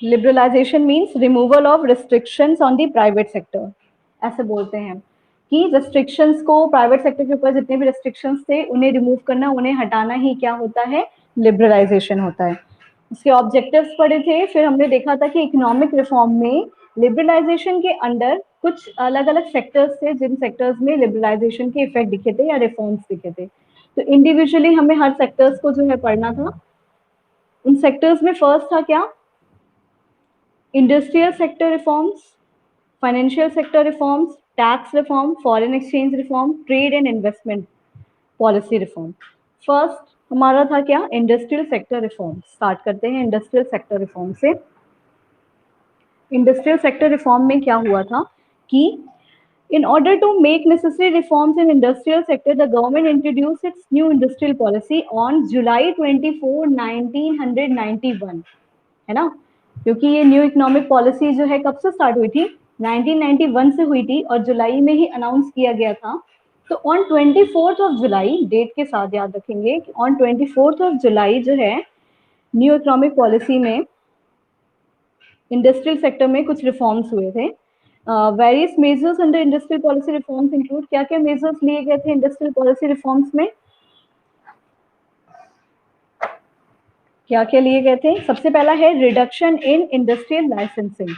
Liberalisation means removal of restrictions on the private sector, ऐसे बोलते हैं कि रिस्ट्रिक्शंस को, प्राइवेट सेक्टर के ऊपर जितने भी रिस्ट्रिक्शंस थे उन्हें रिमूव करना, उन्हें हटाना ही क्या होता है, लिबरलाइजेशन होता है। उसके ऑब्जेक्टिव्स पढ़े थे, फिर हमने देखा था कि इकोनॉमिक रिफॉर्म में लिबरलाइजेशन के अंडर कुछ अलग अलग सेक्टर्स थे जिन सेक्टर्स में लिबरलाइजेशन के इफेक्ट दिखे थे या रिफॉर्म्स दिखे थे। तो इंडिविजुअली हमें हर सेक्टर्स को जो है पढ़ना था। उन सेक्टर्स में फर्स्ट था क्या, industrial sector reforms, financial sector reforms, tax reform, foreign exchange reform, trade and investment policy reform. First हमारा था क्या, इंडस्ट्रियल सेक्टर रिफॉर्म। स्टार्ट करते हैं इंडस्ट्रियल सेक्टर रिफॉर्म से। इंडस्ट्रियल सेक्टर रिफॉर्म में क्या हुआ था कि in order to make necessary reforms in industrial sector, the government introduced its new industrial policy on July 24, 1991, है ना, क्योंकि ये न्यू इकोनॉमिक पॉलिसी जो है कब से स्टार्ट हुई थी, 1991 से हुई थी और जुलाई में ही अनाउंस किया गया था। तो on 24th of July, date के साथ याद रखेंगे कि ऑन 24th ऑफ जुलाई जो है न्यू इकोनॉमिक पॉलिसी में इंडस्ट्रियल सेक्टर में कुछ रिफॉर्म्स हुए थे। Various measures under industrial policy reforms include, क्या क्या मेजर्स लिए गए थे इंडस्ट्रियल पॉलिसी रिफॉर्म्स में, क्या क्या लिए गए थे? सबसे पहला है reduction in industrial licensing.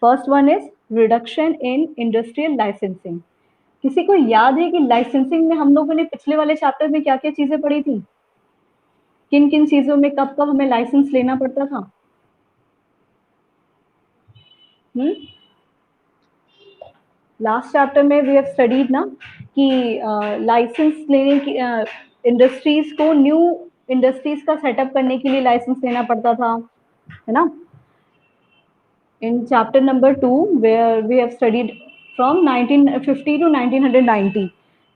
First one is reduction in industrial licensing. किसी को याद है कि लाइसेंसिंग में हम लोगों ने पिछले वाले चैप्टर में क्या क्या चीजें पढ़ी थी, किन किन चीजों में कब कब हमें लाइसेंस लेना पड़ता था? लास्ट चैप्टर में वी हैव स्टडीड ना कि लाइसेंस लेने की, इंडस्ट्रीज को न्यू इंडस्ट्रीज का सेटअप करने के लिए लाइसेंस लेना पड़ता था, है ना, in chapter number 2 where we have studied from 1950 to 1990।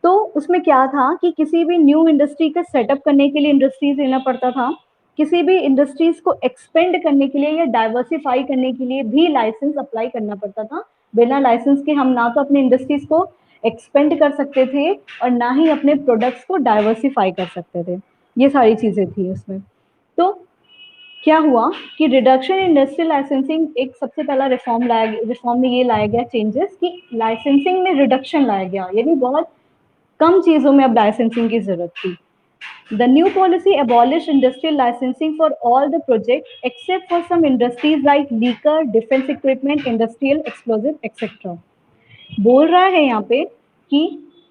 तो उसमें क्या था कि किसी भी न्यू इंडस्ट्री का सेटअप करने के लिए इंडस्ट्रीज लेना पड़ता था, किसी भी इंडस्ट्रीज को एक्सपेंड करने के लिए या डाइवर्सिफाई करने के लिए भी लाइसेंस अप्लाई करना पड़ता था। बिना लाइसेंस के हम ना तो अपने इंडस्ट्रीज को एक्सपेंड कर सकते थे और ना ही अपने प्रोडक्ट्स को डाइवर्सिफाई कर सकते थे। ये सारी चीजें थी उसमें। तो क्या हुआ कि रिडक्शन इन इंडस्ट्रियल लाइसेंसिंग एक सबसे पहला रिफॉर्म में ये लाया गया चेंजेस कि लाइसेंसिंग में रिडक्शन लाया गया, यानी बहुत कम चीजों में अब लाइसेंसिंग की जरूरत थी। The new policy abolished industrial licensing for all the projects except for some industries like liquor, defense equipment, industrial explosive, etc. बोल रहा है यहाँ पे कि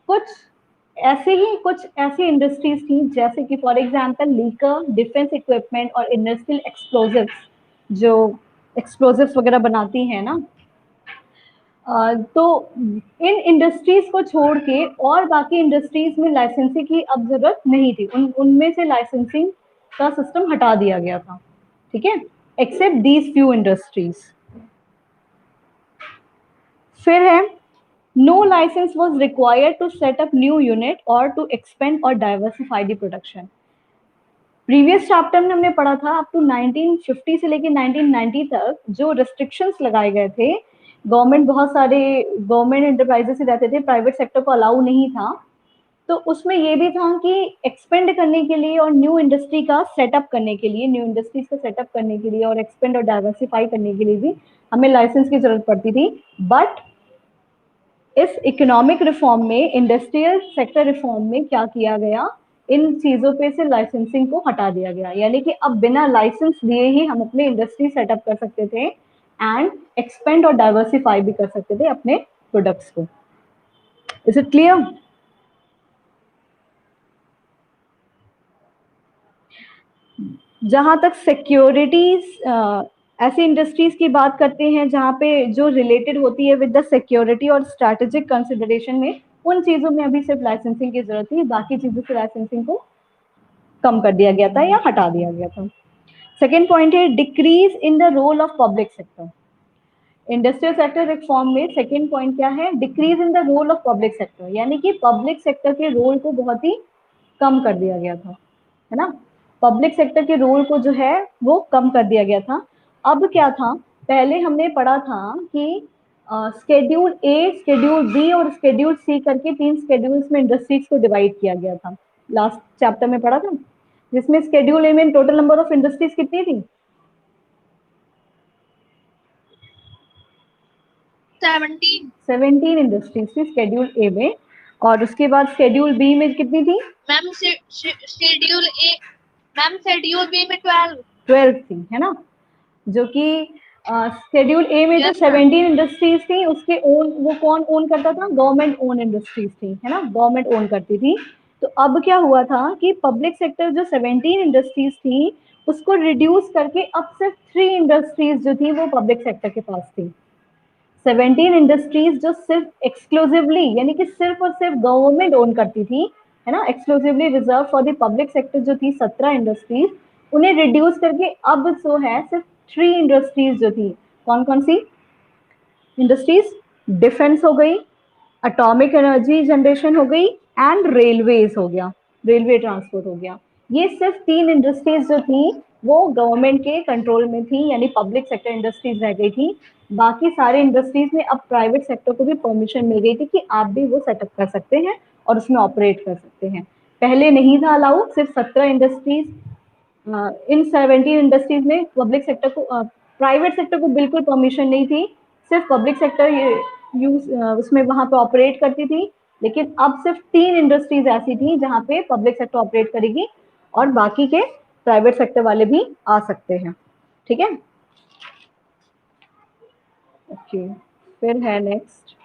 कुछ ऐसी इंडस्ट्रीज थी जैसे कि for example liquor, defence equipment और इंडस्ट्रियल एक्सप्लोजिव्स, जो एक्सप्लोजिव्स वगैरह बनाती हैं ना, तो इन इंडस्ट्रीज को छोड़ के और बाकी इंडस्ट्रीज में लाइसेंसिंग की अब जरूरत नहीं थी, उनमें से लाइसेंसिंग का सिस्टम हटा दिया गया था, ठीक है, एक्सेप्ट दीज फ्यू इंडस्ट्रीज। फिर है no licence was required to set up new unit और टू एक्सपेंड और diversify the production. Previous chapter में हमने पढ़ा था अप टू 1950 से लेकर 1990 तक जो रिस्ट्रिक्शंस लगाए गए थे, गवर्नमेंट बहुत सारे गवर्नमेंट एंटरप्राइजेस से रहते थे, प्राइवेट सेक्टर को अलाउ नहीं था। तो उसमें ये भी था कि एक्सपेंड करने के लिए और न्यू इंडस्ट्री का सेटअप करने के लिए, न्यू इंडस्ट्रीज का सेटअप करने के लिए और एक्सपेंड और डाइवर्सिफाई करने के लिए भी हमें लाइसेंस की जरूरत पड़ती थी। बट इस इकोनॉमिक रिफॉर्म में, इंडस्ट्रियल सेक्टर रिफॉर्म में क्या किया गया, इन चीजों पे से लाइसेंसिंग को हटा दिया गया, यानी कि अब बिना लाइसेंस दिए ही हम अपने इंडस्ट्री सेटअप कर सकते थे एंड एक्सपेंड और डाइवर्सिफाई भी कर सकते थे अपने प्रोडक्ट्स को। Is it clear? जहां तक सिक्योरिटीज, ऐसी इंडस्ट्रीज की बात करते हैं जहां पे जो रिलेटेड होती है विद द सिक्योरिटी और स्ट्रैटेजिक कंसिडरेशन में, उन चीजों में अभी सिर्फ लाइसेंसिंग की जरूरत थी, बाकी चीजों से लाइसेंसिंग को कम कर दिया गया था या हटा दिया गया था। सेकेंड पॉइंट है decrease in the role of public sector. Industrial sector reform में सेकेंड पॉइंट क्या है, decrease in the role of public sector, यानी कि पब्लिक सेक्टर के रोल को बहुत ही कम कर दिया गया था, है ना, पब्लिक सेक्टर के रोल को जो है वो कम कर दिया गया था। अब क्या था, पहले हमने पढ़ा था कि स्केड्यूल ए, स्केड्यूल बी और स्केड्यूल सी करके 3 स्केड्यूल्स में इंडस्ट्रीज को डिवाइड किया गया था, लास्ट चैप्टर में पढ़ा था, जिसमें स्केड्यूल ए में टोटल नंबर ऑफ इंडस्ट्रीज कितनी थी, 17 इंडस्ट्रीज थी शेड्यूल ए में, और उसके बाद शेड्यूल बी में कितनी थी मैम? शेड्यूल बी में 12 थी, है ना। जो कि शेड्यूल ए में जो 17 इंडस्ट्रीज थी उसके ओन, वो कौन ओन करता था? गवर्नमेंट ओन इंडस्ट्रीज थी, है ना, गवर्नमेंट ओन करती थी। तो अब क्या हुआ था कि पब्लिक सेक्टर जो 17 इंडस्ट्रीज थी उसको रिड्यूस करके अब सिर्फ 3 इंडस्ट्रीज जो थी वो पब्लिक सेक्टर के पास थी। 17 इंडस्ट्रीज जो सिर्फ एक्सक्लूसिवली यानी कि सिर्फ और सिर्फ गवर्नमेंट ओन करती थी, है ना, exclusively reserve for the public sector जो थी 17 इंडस्ट्रीज, उन्हें रिड्यूस करके अब जो है सिर्फ 3 इंडस्ट्रीज जो थी। कौन कौन सी इंडस्ट्रीज? डिफेंस हो गई, एटॉमिक एनर्जी जनरेशन हो गई, एंड रेलवेज हो गया, रेलवे ट्रांसपोर्ट हो गया। ये सिर्फ 3 इंडस्ट्रीज जो थी वो गवर्नमेंट के कंट्रोल में थी, यानी पब्लिक सेक्टर इंडस्ट्रीज रह गई थी। बाकी सारे इंडस्ट्रीज में अब प्राइवेट सेक्टर को भी परमिशन मिल गई थी कि आप भी वो सेटअप कर सकते हैं और उसमें ऑपरेट कर सकते हैं। पहले नहीं था अलाउ, सिर्फ 17 इंडस्ट्रीज, इन 17 इंडस्ट्रीज में पब्लिक सेक्टर को, प्राइवेट सेक्टर को बिल्कुल परमिशन नहीं थी, सिर्फ पब्लिक सेक्टर यूज उसमें वहां पे ऑपरेट करती थी। लेकिन अब सिर्फ 3 इंडस्ट्रीज ऐसी थी जहां पे पब्लिक सेक्टर ऑपरेट करेगी और बाकी के प्राइवेट सेक्टर वाले भी आ सकते हैं। ठीक है, ओके। फिर है नेक्स्ट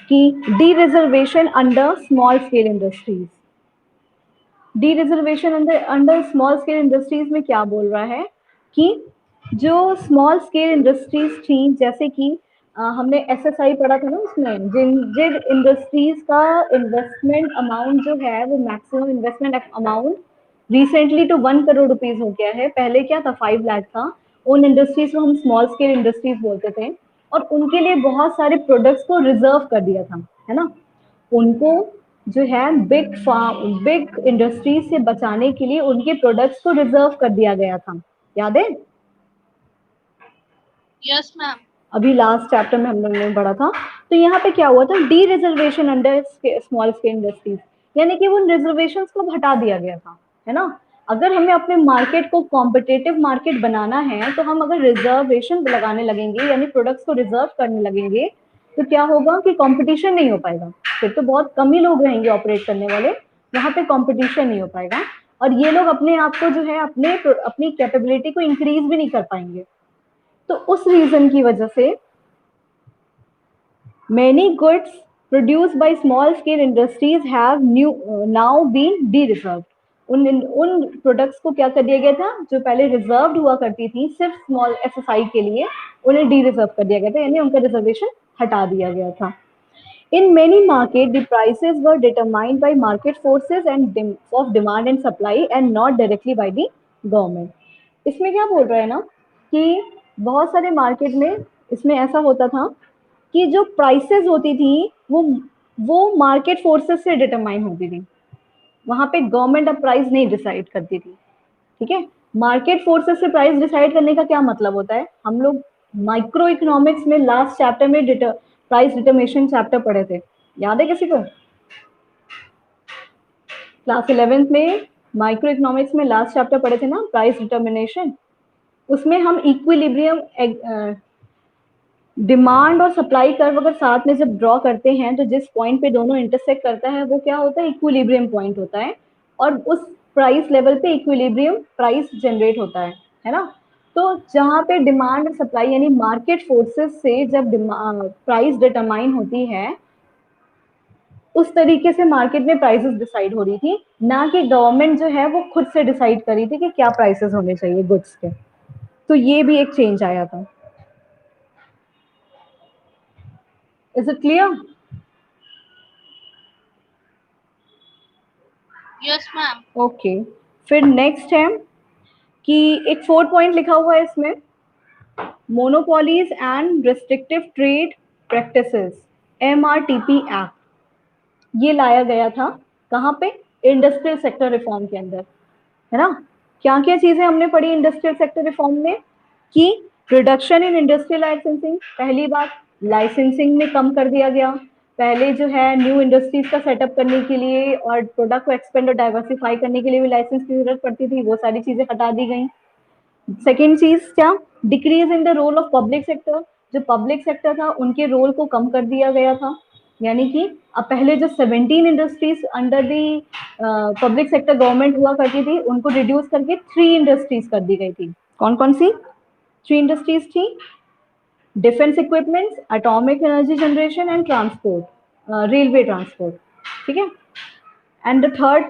कि D reservation under small scale industries. D reservation under small scale industries में क्या बोल रहा है कि जो स्मॉल स्केल इंडस्ट्रीज थी, जैसे कि हमने एसएसआई पढ़ा था ना, उसमें जिन जिन इंडस्ट्रीज का इन्वेस्टमेंट अमाउंट जो है वो मैक्सिमम इन्वेस्टमेंट अमाउंट रिसेंटली तो 1 करोड़ रुपीज हो गया है, पहले क्या था 5 लाख था, उन इंडस्ट्रीज को हम स्मॉल स्केल इंडस्ट्रीज बोलते थे। और उनके लिए बहुत सारे प्रोडक्ट्स को रिजर्व कर दिया था, है ना। उनको जो है बिग इंडस्ट्रीज से बचाने के लिए उनके प्रोडक्ट्स को रिजर्व कर दिया गया था, याद है? Yes ma'am. अभी लास्ट चैप्टर में हम लोगों ने पढ़ा था। तो यहाँ पे क्या हुआ था, D reservation under small scale industries, यानी कि उन रिजर्वेशन को हटा दिया गया था, है ना। अगर हमें अपने मार्केट को कॉम्पिटेटिव मार्केट बनाना है तो हम अगर रिजर्वेशन लगाने लगेंगे यानी प्रोडक्ट्स को रिजर्व करने लगेंगे तो क्या होगा कि कंपटीशन नहीं हो पाएगा, फिर तो बहुत कम ही लोग रहेंगे ऑपरेट करने वाले, वहां पे कंपटीशन नहीं हो पाएगा और ये लोग अपने आप को जो है अपनी कैपेबिलिटी को इंक्रीज भी नहीं कर पाएंगे। तो उस रीजन की वजह से many goods produced by small scale industries have now been de-reserved। उन प्रोडक्ट्स को क्या कर दिया गया था, जो पहले रिजर्व्ड हुआ करती थी सिर्फ स्मॉल एसएसआई के लिए, उन्हें डी रिजर्व कर दिया गया था, यानी उनका रिजर्वेशन हटा दिया गया था। In many markets, the prices were determined by market forces and of demand and supply and not directly by the government। इसमें क्या बोल रहा है ना कि बहुत सारे मार्केट में इसमें ऐसा होता था कि जो प्राइसेस होती थी वो मार्केट फोर्सेस से डिटरमाइन होती थी, वहां पे गवर्नमेंट अब प्राइस नहीं डिसाइड करती थी। ठीक है, मार्केट फोर्सेस से प्राइस डिसाइड करने का क्या मतलब होता है, हम लोग माइक्रो इकोनॉमिक्स में लास्ट चैप्टर में प्राइस डिटर्मिनेशन चैप्टर पढ़े थे, याद है किसी को? क्लास 11th में माइक्रो इकोनॉमिक्स में लास्ट चैप्टर पढ़े थे ना, प्राइस डिटर्मिनेशन। उसमें हम इक्विलिब्रियम डिमांड और सप्लाई कर्व अगर साथ में जब ड्रॉ करते हैं तो जिस पॉइंट पे दोनों इंटरसेक्ट करता है वो क्या होता है, इक्विलिब्रियम पॉइंट होता है, और उस प्राइस लेवल पे इक्विलिब्रियम प्राइस जनरेट होता है ना। तो जहाँ पे डिमांड और सप्लाई यानी मार्केट फोर्सेस से जब प्राइस डिटरमाइन होती है, उस तरीके से मार्केट में प्राइसेस डिसाइड हो रही थी, ना कि गवर्नमेंट जो है वो खुद से डिसाइड कर रही थी कि क्या प्राइसेस होने चाहिए गुड्स के। तो ये भी एक चेंज आया था। Is it clear? Yes ma'am. Okay, फिर नेक्स्ट है कि एक 4 पॉइंट लिखा हुआ है इसमें, monopolies and restrictive trade practices, MRTP act. ये लाया गया था कहाँ पे, इंडस्ट्रियल सेक्टर रिफॉर्म के अंदर, है ना। क्या क्या चीजें हमने पढ़ी इंडस्ट्रियल सेक्टर रिफॉर्म में कि रिडक्शन इन इंडस्ट्रियल लाइसेंसिंग, पहली बात लाइसेंसिंग में कम कर दिया गया, पहले जो है न्यू इंडस्ट्रीज का सेटअप करने के लिए और प्रोडक्ट को एक्सपेंड और डाइवर्सिफाई करने के लिए भी लाइसेंस की जरूरत पड़ती थी, वो सारी चीजें हटा दी गई। सेकेंड चीज क्या, decrease in the role of public sector, जो पब्लिक सेक्टर था उनके रोल को कम कर दिया गया था, यानी कि अब पहले जो 17 industries under the public sector government हुआ करती थी उनको रिड्यूस करके 3 इंडस्ट्रीज कर दी गई थी। कौन कौन सी 3 इंडस्ट्रीज थी? Defence equipments, atomic energy generation and transport, railway transport, ठीक है। And the third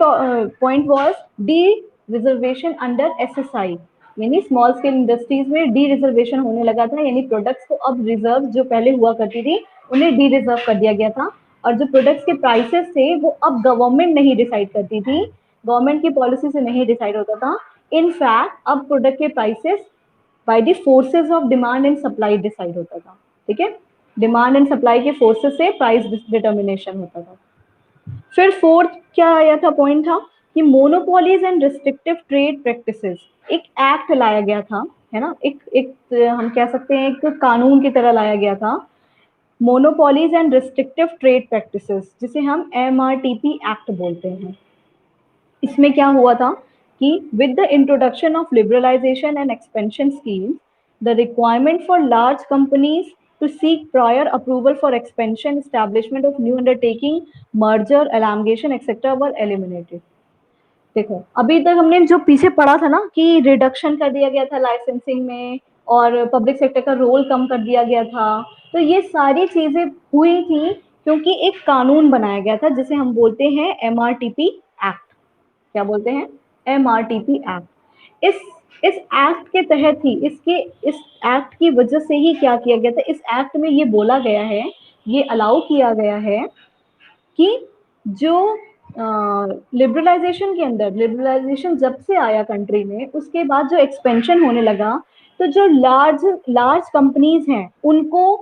point was D reservation under SSI, यानी स्मॉल स्केल इंडस्ट्रीज में डी रिजर्वेशन होने लगा था, यानी प्रोडक्ट्स को अब रिजर्व जो पहले हुआ करती थी उन्हें डी रिजर्व कर दिया गया था, और जो प्रोडक्ट्स के प्राइसेस थे वो अब गवर्नमेंट नहीं डिसाइड करती थी, गवर्नमेंट की पॉलिसी से नहीं डिसाइड होता था। इनफैक्ट अब प्रोडक्ट के prices by the forces of demand and supply decide होता था, ठीक है। डिमांड एंड सप्लाई के फोर्सेस से प्राइस डिटर्मिनेशन होता था। फिर फोर्थ क्या आया था, पॉइंट था कि monopolies and restrictive trade practices, एक एक्ट लाया गया था, है ना, एक हम कह सकते हैं एक कानून की तरह लाया गया था, monopolies and restrictive trade practices, जिसे हम MRTP एक्ट बोलते हैं। इसमें क्या हुआ था कि with the introduction of liberalization and expansion schemes, the requirement for large companies to seek prior approval for expansion, establishment of new undertaking, merger, amalgamation, etc. were eliminated. देखो अभी तक हमने जो पीछे पढ़ा था ना कि रिडक्शन कर दिया गया था लाइसेंसिंग में और पब्लिक सेक्टर का रोल कम कर दिया गया था, तो ये सारी चीजें हुई थी क्योंकि एक कानून बनाया गया था जिसे हम बोलते हैं MRTP एक्ट। क्या बोलते हैं? MRTP act. इस एक्ट के तहत ही इस एक्ट की वजह से ही क्या किया गया था, इस एक्ट में ये बोला गया है, ये अलाउ किया गया है कि जो लिबरलाइजेशन के अंदर, लिबरलाइजेशन जब से आया कंट्री में उसके बाद जो एक्सपेंशन होने लगा, तो जो लार्ज कंपनीज हैं उनको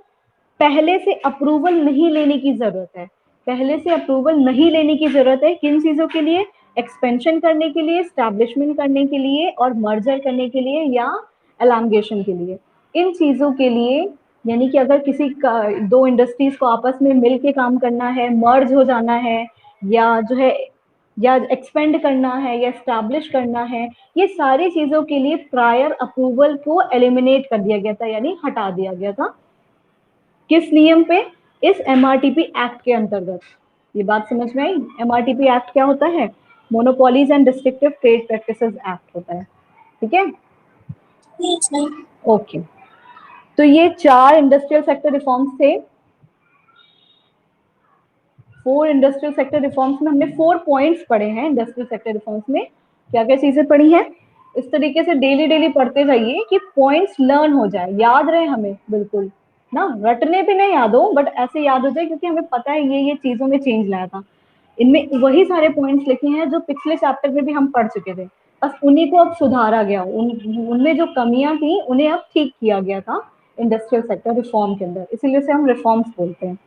पहले से अप्रूवल नहीं लेने की जरूरत है, पहले से अप्रूवल नहीं लेने की जरूरत है। किन चीजों के लिए? एक्सपेंशन करने के लिए, स्टैब्लिशमेंट करने के लिए और मर्जर करने के लिए या एलांगेशन के लिए, इन चीजों के लिए। यानी कि अगर किसी का दो इंडस्ट्रीज को आपस में मिल के काम करना है, मर्ज हो जाना है, या जो है या एक्सपेंड करना है या स्टैब्लिश करना है, ये सारी चीजों के लिए प्रायर अप्रूवल को एलिमिनेट कर दिया गया था, यानी हटा दिया गया था। किस नियम पे? इस MRTP एक्ट के अंतर्गत। ये बात समझ में आई? MRTP एक्ट क्या होता है? Monopolies and restrictive trade practices act होता है, ठीक है। ओके, तो ये 4 इंडस्ट्रियल सेक्टर रिफॉर्म्स थे। 4 इंडस्ट्रियल सेक्टर रिफॉर्म्स में हमने 4 पॉइंट्स पढ़े हैं। इंडस्ट्रियल सेक्टर रिफॉर्म्स में क्या क्या चीजें पढ़ी हैं, इस तरीके से डेली पढ़ते जाइए कि पॉइंट्स लर्न हो जाए, याद रहे हमें, बिल्कुल ना, रटने पे नहीं याद हो बट ऐसे याद हो जाए, क्योंकि हमें पता है ये चीजों में चेंज लाया था। इनमें वही सारे पॉइंट्स लिखे हैं जो पिछले चैप्टर में भी हम पढ़ चुके थे, बस उन्हीं को अब सुधारा गया, उनमें जो कमियां थी उन्हें अब ठीक किया गया था इंडस्ट्रियल सेक्टर रिफॉर्म के अंदर, इसीलिए से हम रिफॉर्म्स बोलते हैं।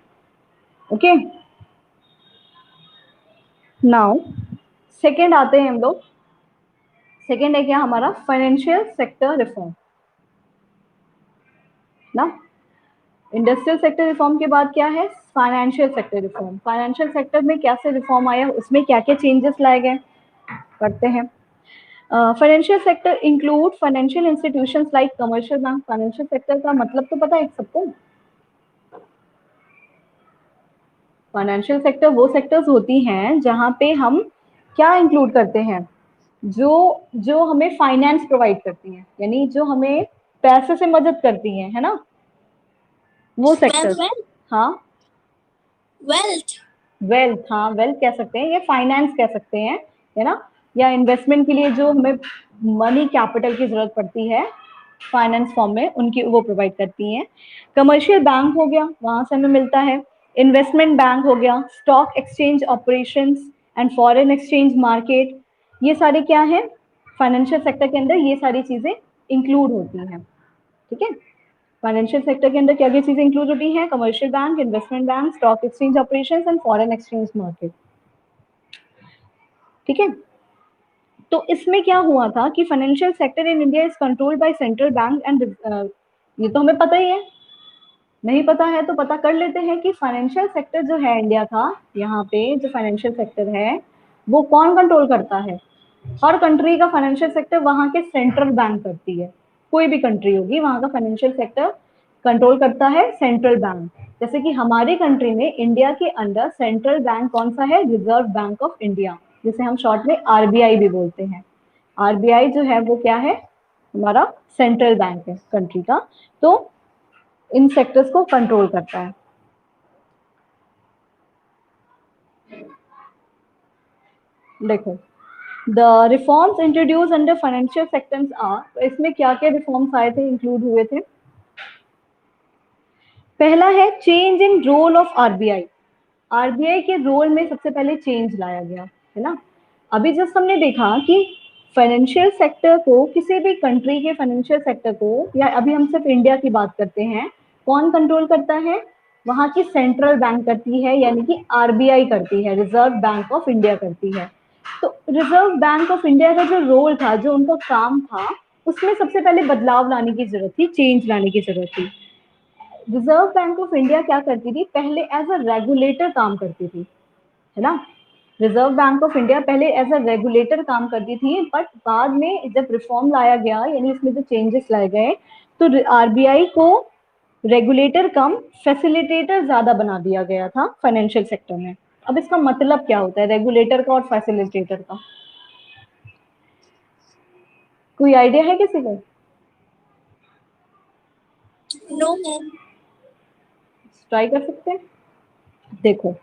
ओके, नाउ सेकेंड आते हैं हम लोग। सेकेंड है क्या हमारा? फाइनेंशियल सेक्टर रिफॉर्म ना। इंडस्ट्रियल सेक्टर रिफॉर्म के बाद क्या है? Financial sector reform. Financial sector में कैसे रिफॉर्म आया, उसमें क्या क्या चेंजेस लाए गए, करते हैं। Financial sector include financial institutions like commercial bank. Financial sector का मतलब तो पता है सबको? फाइनेंशियल सेक्टर वो सेक्टर्स होती हैं जहां पे हम क्या इंक्लूड करते हैं, जो हमें फाइनेंस प्रोवाइड करती हैं, यानी जो हमें पैसे से मदद करती हैं, है ना, वो सेक्टर। हाँ, वेल्थ, हाँ वेल्थ कह सकते हैं, या फाइनेंस कह सकते हैं, है ना, या इन्वेस्टमेंट के लिए जो हमें मनी कैपिटल की जरूरत पड़ती है फाइनेंस फॉर्म में, उनकी वो प्रोवाइड करती हैं। कमर्शियल बैंक हो गया, वहां से हमें मिलता है। इन्वेस्टमेंट बैंक हो गया, stock exchange operations and foreign exchange market, ये सारे क्या है? फाइनेंशियल सेक्टर के अंदर ये सारी चीजें इंक्लूड होती हैं, ठीक है। फाइनेंशियल सेक्टर के अंदर क्या क्या चीजें इंक्लूड होती हैं? Commercial bank, investment bank, stock exchange operations and foreign exchange market, ठीक है। तो इसमें क्या हुआ था कि financial sector in India is controlled by central bank and ये तो हमें पता ही है, नहीं पता है तो पता कर लेते हैं कि फाइनेंशियल सेक्टर जो है इंडिया का, यहाँ पे जो फाइनेंशियल सेक्टर है वो कौन कंट्रोल करता है? हर कंट्री का फाइनेंशियल सेक्टर वहाँ के सेंट्रल बैंक करती है, कोई भी कंट्री होगी वहाँ का फाइनेंशियल सेक्टर कंट्रोल करता है सेंट्रल बैंक। जैसे कि हमारी कंट्री में इंडिया के अंदर सेंट्रल बैंक कौन सा है? रिजर्व बैंक ऑफ इंडिया, जिसे हम शॉर्ट में आरबीआई भी बोलते हैं। आरबीआई जो है वो क्या है? हमारा सेंट्रल बैंक है कंट्री का, तो इन सेक्टर्स को कंट्रोल करता है। देखो, the reforms introduce under financial sectors are, तो इसमें क्या क्या रिफॉर्म्स आए थे, इंक्लूड हुए थे? पहला है change in role of RBI. RBI के रोल में सबसे पहले चेंज लाया गया, है ना। अभी जस्ट हमने देखा कि फाइनेंशियल सेक्टर को, किसी भी कंट्री के फाइनेंशियल सेक्टर को, या अभी हम सिर्फ इंडिया की बात करते हैं, कौन कंट्रोल करता है? वहां की सेंट्रल बैंक करती है, यानी कि आरबीआई करती है, रिजर्व बैंक ऑफ इंडिया करती है। तो रिजर्व बैंक ऑफ इंडिया का जो रोल था, जो उनका काम था, उसमें सबसे पहले बदलाव लाने की जरूरत थी, चेंज लाने की जरूरत थी। रिजर्व बैंक ऑफ इंडिया क्या करती थी? पहले एज अ रेगुलेटर काम करती थी, है ना। रिजर्व बैंक ऑफ इंडिया पहले एज अ रेगुलेटर काम करती थी, बट बाद में जब रिफॉर्म लाया गया, यानी इसमें जो चेंजेस लाए गए, तो आरबीआई को रेगुलेटर कम फैसिलिटेटर ज्यादा बना दिया गया था फाइनेंशियल सेक्टर में। अब इसका मतलब क्या होता है रेगुलेटर का और फैसिलिटेटर का? कोई आइडिया है किसी को? No ma'am. ट्राई कर सकते हैं। देखो,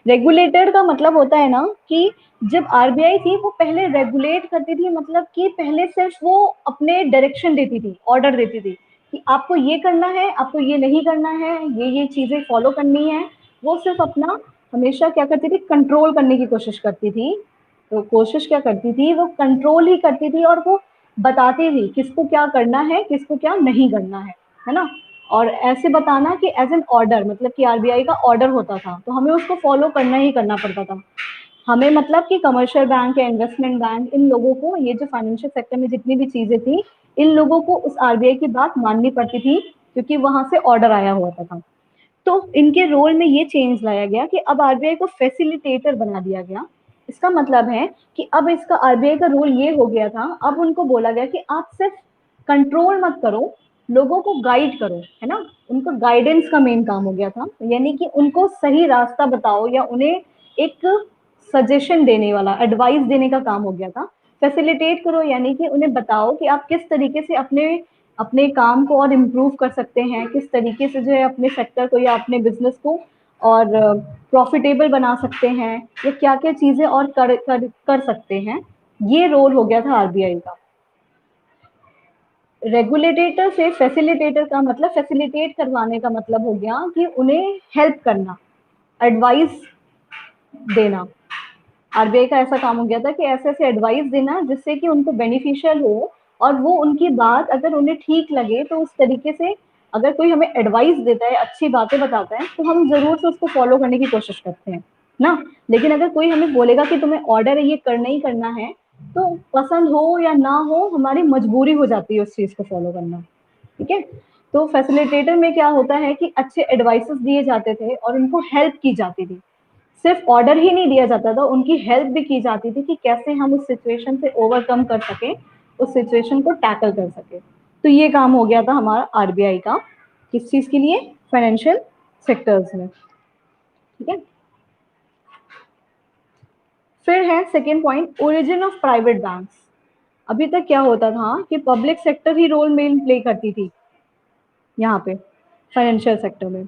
रेगुलेटर का मतलब होता है ना कि जब आरबीआई थी वो पहले रेगुलेट करती थी, मतलब कि पहले सिर्फ वो अपने डायरेक्शन देती थी, ऑर्डर देती थी कि आपको ये करना है, आपको ये नहीं करना है, ये चीजें फॉलो करनी है। वो सिर्फ अपना हमेशा क्या करती थी? कंट्रोल करने की कोशिश करती थी। तो कोशिश क्या करती थी? वो कंट्रोल ही करती थी, और वो बताती थी किसको क्या करना है, किसको क्या नहीं करना है ना। और ऐसे बताना कि एज एन ऑर्डर, मतलब कि आरबीआई का ऑर्डर होता था, तो हमें उसको फॉलो करना ही करना पड़ता था। हमें मतलब कि कमर्शियल बैंक या इन्वेस्टमेंट बैंक, इन लोगों को, ये जो फाइनेंशियल सेक्टर में जितनी भी चीजें थी, इन लोगों को उस आरबीआई की बात माननी पड़ती थी, क्योंकि वहां से ऑर्डर आया हुआ था। तो इनके रोल में ये चेंज लाया गया कि अब आरबीआई को फैसिलिटेटर बना दिया गया। इसका मतलब है कि अब इसका आरबीआई का रोल ये हो गया था, अब उनको बोला गया कि आप सिर्फ कंट्रोल मत करो, लोगों को गाइड करो, है ना। उनको गाइडेंस का मेन काम हो गया था, यानी कि उनको सही रास्ता बताओ, या उन्हें एक सजेशन देने वाला, एडवाइस देने का काम हो गया था। फैसिलिटेट करो यानी कि उन्हें बताओ कि आप किस तरीके से अपने अपने काम को और इम्प्रूव कर सकते हैं, किस तरीके से जो है अपने सेक्टर को या अपने बिजनेस को और प्रॉफिटेबल बना सकते हैं, या क्या क्या चीजें और कर सकते हैं। ये रोल हो गया था आरबीआई का। रेगुलेटर से फैसिलिटेटर का मतलब, फैसिलिटेट करवाने का मतलब हो गया कि उन्हें हेल्प करना, एडवाइस देना। आरबीआई का ऐसा काम हो गया था कि ऐसे ऐसे एडवाइस देना जिससे कि उनको बेनिफिशियल हो, और वो उनकी बात अगर उन्हें ठीक लगे तो उस तरीके से, अगर कोई हमें एडवाइस देता है, अच्छी बातें बताता है, तो हम जरूर से उसको फॉलो करने की कोशिश करते हैं ना। लेकिन अगर कोई हमें बोलेगा कि तुम्हें ऑर्डर है, ये करना ही करना है, तो पसंद हो या ना हो, हमारी मजबूरी हो जाती है उस चीज को फॉलो करना। ठीक है। तो फैसिलिटेटर में क्या होता है कि अच्छे एडवाइसेस दिए जाते थे और उनको हेल्प की जाती थी। सिर्फ ऑर्डर ही नहीं दिया जाता था, उनकी हेल्प भी की जाती थी कि कैसे हम उस सिचुएशन से ओवरकम कर सके, उस सिचुएशन को टैकल कर सके। तो ये काम हो गया था हमारा आरबीआई का, किस चीज के लिए? फाइनेंशियल सेक्टर्स में। ठीक है। फिर है second point, origin of private banks. अभी तक क्या होता था कि पब्लिक सेक्टर ही रोल मेन प्ले करती थी यहाँ पे फाइनेंशियल सेक्टर में।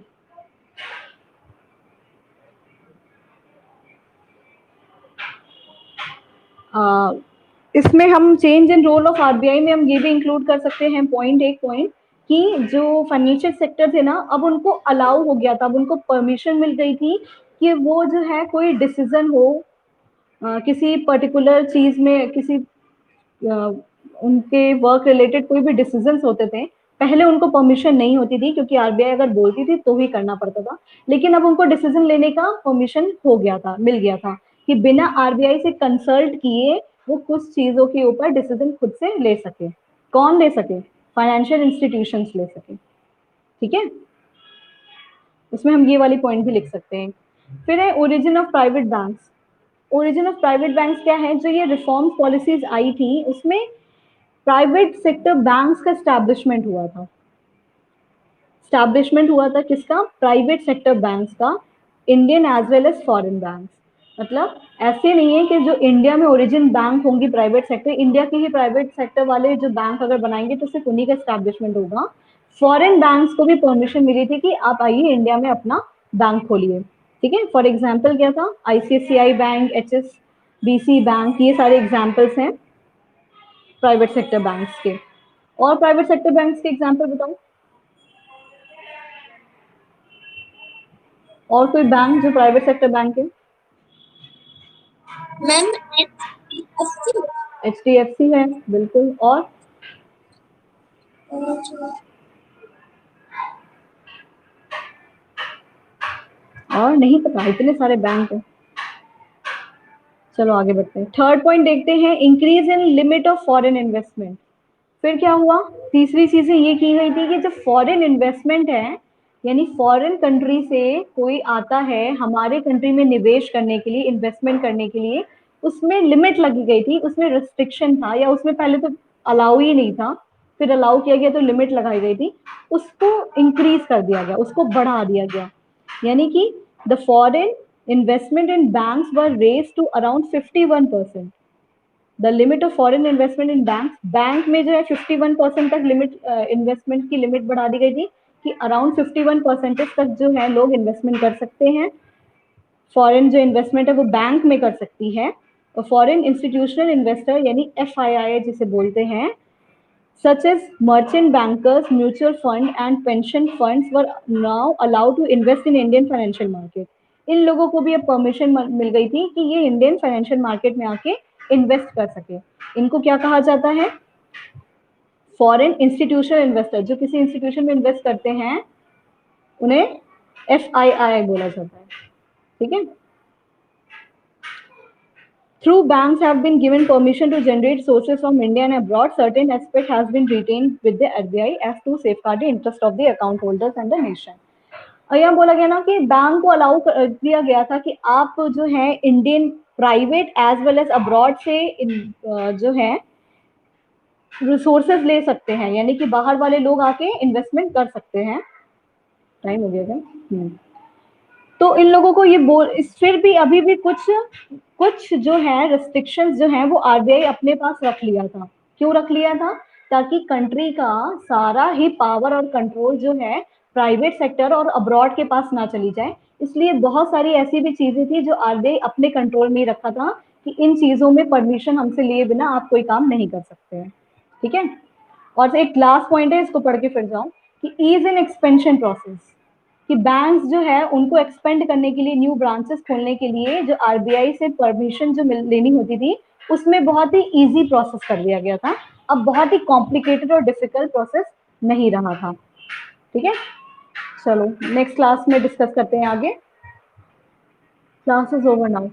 इसमें हम change in role of RBI में हम ये भी इंक्लूड कर सकते हैं पॉइंट, एक पॉइंट, कि जो फाइनेंशियल सेक्टर थे ना, अब उनको अलाउ हो गया था, अब उनको परमिशन मिल गई थी कि वो जो है कोई डिसीजन हो किसी पर्टिकुलर चीज में, किसी उनके वर्क रिलेटेड कोई भी डिसीजंस होते थे, पहले उनको परमिशन नहीं होती थी, क्योंकि आरबीआई अगर बोलती थी तो ही करना पड़ता था। लेकिन अब उनको डिसीजन लेने का परमिशन हो गया था, मिल गया था, कि बिना आरबीआई से कंसल्ट किए वो कुछ चीजों के ऊपर डिसीजन खुद से ले सके। कौन ले सके? फाइनेंशियल इंस्टीट्यूशंस ले सके। ठीक है। उसमें हम ये वाली पॉइंट भी लिख सकते हैं। फिर है origin of private banks. Origin of private banks क्या है? जो ये रिफॉर्म पॉलिसीज आई थी उसमें प्राइवेट सेक्टर बैंक्स का स्टैब्लिशमेंट हुआ था। स्टैब्लिशमेंट हुआ था किसका? प्राइवेट सेक्टर बैंक्स का, Indian as well as foreign banks. मतलब ऐसे नहीं है कि जो इंडिया में ओरिजिन बैंक होंगी प्राइवेट सेक्टर, इंडिया के ही प्राइवेट सेक्टर वाले जो बैंक अगर बनाएंगे तो सिर्फ उन्हीं का स्टैब्लिशमेंट होगा। फॉरेन बैंक्स को भी परमिशन मिली थी कि आप आइए इंडिया में अपना बैंक खोलिए। ठीक है, फॉर एग्जाम्पल क्या था? आईसीआईसीआई बैंक, एचएसबीसी बैंक, ये सारे एग्जाम्पल्स हैं प्राइवेट सेक्टर बैंक्स के। और प्राइवेट सेक्टर बैंक्स के एग्जाम्पल बताओ, और कोई बैंक जो प्राइवेट सेक्टर बैंक है? मैम एचडीएफसी है, बिल्कुल। और नहीं पता, इतने सारे बैंक हैं। चलो आगे बढ़ते हैं। थर्ड पॉइंट देखते हैं, increase in limit of foreign investment. फिर क्या हुआ? तीसरी चीजें ये की गई थी कि जो फॉरेन इन्वेस्टमेंट है, यानी फॉरेन कंट्री से कोई आता है हमारे कंट्री में निवेश करने के लिए, इन्वेस्टमेंट करने के लिए, उसमें लिमिट लगी गई थी, उसमें रिस्ट्रिक्शन था, या उसमें पहले तो अलाउ ही नहीं था, फिर अलाउ किया गया तो लिमिट लगाई गई थी, उसको इंक्रीज कर दिया गया, उसको बढ़ा दिया गया। यानी कि the foreign investment in banks were raise to around 51%। The limit of foreign investment in bank में जो है 51% तक लिमिट, इन्वेस्टमेंट की लिमिट बढ़ा दी गई थी कि अराउंड 51% तक जो है लोग इन्वेस्टमेंट कर सकते हैं। फॉरेन जो इन्वेस्टमेंट है वो बैंक में कर सकती है। और फॉरेन इंस्टीट्यूशनल इन्वेस्टर यानी एफआईआई जिसे बोलते हैं, such as merchant bankers, mutual fund and pension funds were now allowed to invest in Indian financial market. इन लोगों को भी अब परमिशन मिल गई थी कि ये इंडियन फाइनेंशियल मार्केट में आके इन्वेस्ट कर सके। इनको क्या कहा जाता है? Foreign institutional investor. जो किसी इंस्टीट्यूशन में इन्वेस्ट करते हैं उन्हें एफआईआई बोला जाता है। ठीक है। Through banks have been given permission to generate sources from India and abroad, certain aspect has been retained with the RBI as to safeguard the interest of the account holders and the nation. और यहाँ बोला गया ना कि bank को allow दिया गया था कि आप जो है Indian private as well as abroad से जो है रिसोर्सेज ले सकते हैं, यानी कि बाहर वाले लोग आके इन्वेस्टमेंट कर सकते हैं। टाइम हो गया क्या? तो इन लोगों को ये फिर भी अभी भी कुछ जो है रिस्ट्रिक्शंस जो हैं वो आरबीआई अपने पास रख लिया था। क्यों रख लिया था? ताकि कंट्री का सारा ही पावर और कंट्रोल जो है प्राइवेट सेक्टर और अब्रॉड के पास ना चली जाए। इसलिए बहुत सारी ऐसी भी चीजें थी जो आरबीआई अपने कंट्रोल में ही रखा था कि इन चीजों में परमिशन हमसे लिए बिना आप कोई काम नहीं कर सकते हैं। ठीक है। और एक लास्ट पॉइंट है, इसको पढ़ के फिर जाऊं, कि ईज इन एक्सपेंशन प्रोसेस, कि बैंक्स जो है उनको एक्सपेंड करने के लिए, न्यू ब्रांचेस खोलने के लिए जो आरबीआई से परमिशन जो लेनी होती थी उसमें बहुत ही इजी प्रोसेस कर दिया गया था। अब बहुत ही कॉम्प्लिकेटेड और डिफिकल्ट प्रोसेस नहीं रहा था। ठीक है। चलो नेक्स्ट क्लास में डिस्कस करते हैं आगे। Class is over now.